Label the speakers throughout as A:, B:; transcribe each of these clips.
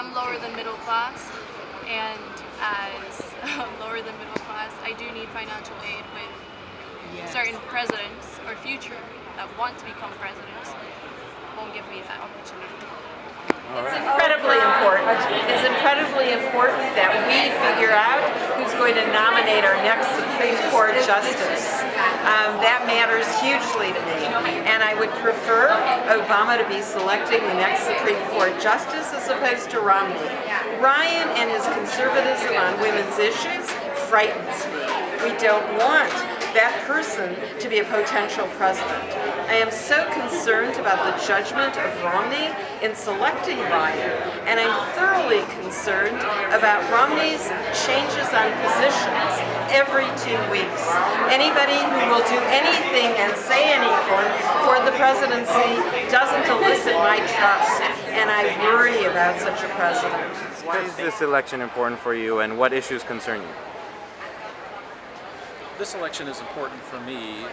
A: am lower than middle class, and as lower than middle class, I do need financial aid with certain presidents or future that want to become presidents won't give me that opportunity.
B: It's incredibly important. It's incredibly important that we figure out who's going to nominate our next Supreme Court Justice. That matters hugely to me. And I would prefer Obama to be selecting the next Supreme Court Justice as opposed to Romney. Ryan and his conservatism on women's issues frightens me. We don't want that person to be a potential president. I am so concerned about the judgment of Romney in selecting Ryan, and I'm thoroughly concerned about Romney's changes on positions every 2 weeks. Anybody who will do anything and say anything for the presidency doesn't elicit my trust, and I worry about such a president.
C: Why is this election important for you, and what issues concern you?
D: This election is important for me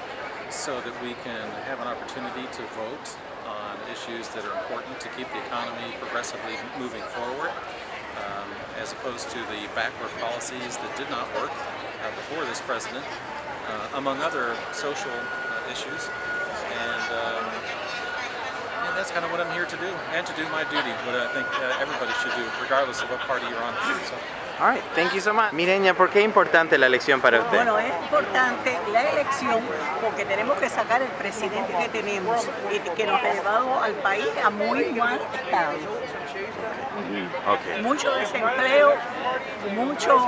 D: so that we can have an opportunity to vote on issues that are important to keep the economy progressively moving forward, as opposed to the backward policies that did not work before this president, among other social issues. And that's kind of what I'm here to do, and to do my duty, what I think everybody should do, regardless of what party you're on. So.
C: All right, thank you so much. Mireña, ¿por qué es importante la elección para usted?
E: Bueno, es importante la elección porque tenemos que sacar el presidente que tenemos y que nos ha llevado al país a muy mal estado.
C: Okay.
E: Mucho desempleo, mucho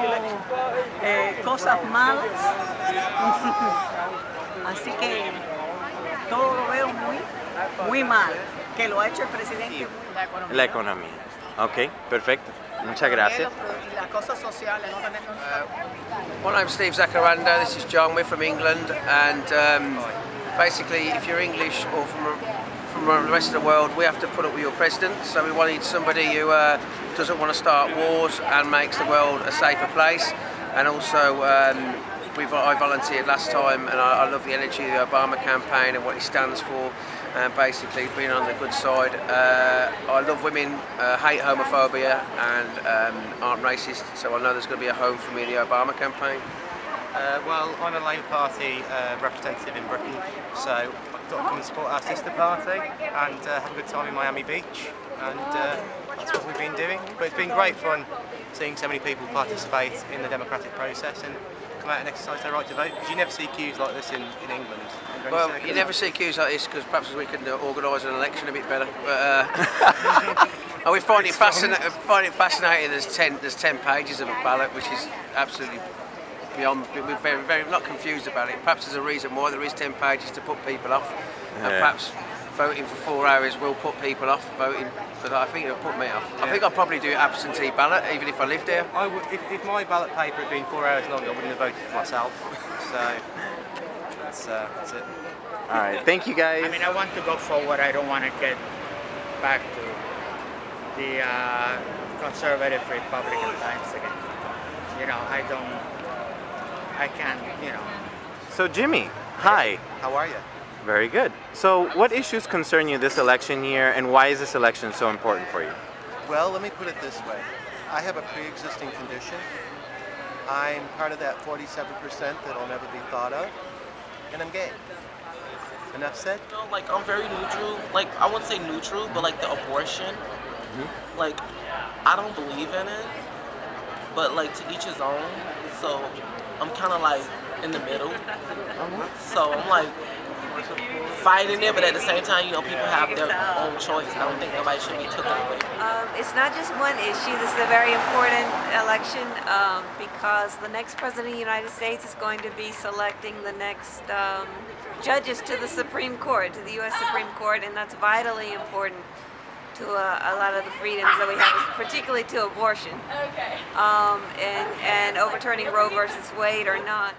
E: cosas malas. Así que todo lo veo muy mal, que lo ha hecho el presidente.
C: La economía. Ok, perfecto. Muchas gracias.
F: My name's Steve Zaccaranda, this is John, we're from England, and basically if you're English or from the rest of the world, we have to put up with your president, so we wanted somebody who doesn't want to start wars and makes the world a safer place. And also I volunteered last time, and I love the energy of the Obama campaign and what he stands for, and basically being on the good side. I love women, hate homophobia, and aren't racist, so I know there's going to be a home for me in the Obama campaign.
G: Well, I'm a Labour Party representative in Britain, so I thought I'd come and support our sister party and have a good time in Miami Beach, and that's what we've been doing. But it's been great fun seeing so many people participate in the democratic process and come out and exercise their right to vote, because you never see queues like this in England.
F: Well, you never see queues like this because perhaps we could organise an election a bit better. But and we find it fascinating. There's 10 pages of a ballot, which is absolutely beyond. We're very not confused about it. Perhaps there's a reason why there is 10 pages to put people off, and perhaps voting for 4 hours will put people off voting. But I think it'll put me off. I think I'll probably do absentee ballot, even if I lived here.
G: I would, if my ballot paper had been 4 hours long, I wouldn't have voted for myself. So that's it.
C: All right, thank you guys.
H: I mean, I want to go forward. I don't want to get back to the conservative Republican times again. You know, I can't, you know.
C: So Jimmy, hi.
G: How are you?
C: Very good. So what issues concern you this election year, and why is this election so important for you?
G: Well, let me put it this way. I have a pre-existing condition. I'm part of that 47% that'll never be thought of, and I'm gay. Enough said?
I: You know, like, I'm very neutral. Like, I wouldn't say neutral, but like the abortion, like, I don't believe in it, but like to each his own. So I'm kind of like in the middle. So I'm like fighting it, but at the same time, you know, people have their own choice. I don't think nobody should be taken away.
J: It's not just one issue. This is a very important election because the next president of the United States is going to be selecting the next judges to the Supreme Court, to the U.S. Supreme Court, and that's vitally important to a lot of the freedoms that we have, particularly to abortion, and overturning Roe versus Wade or not.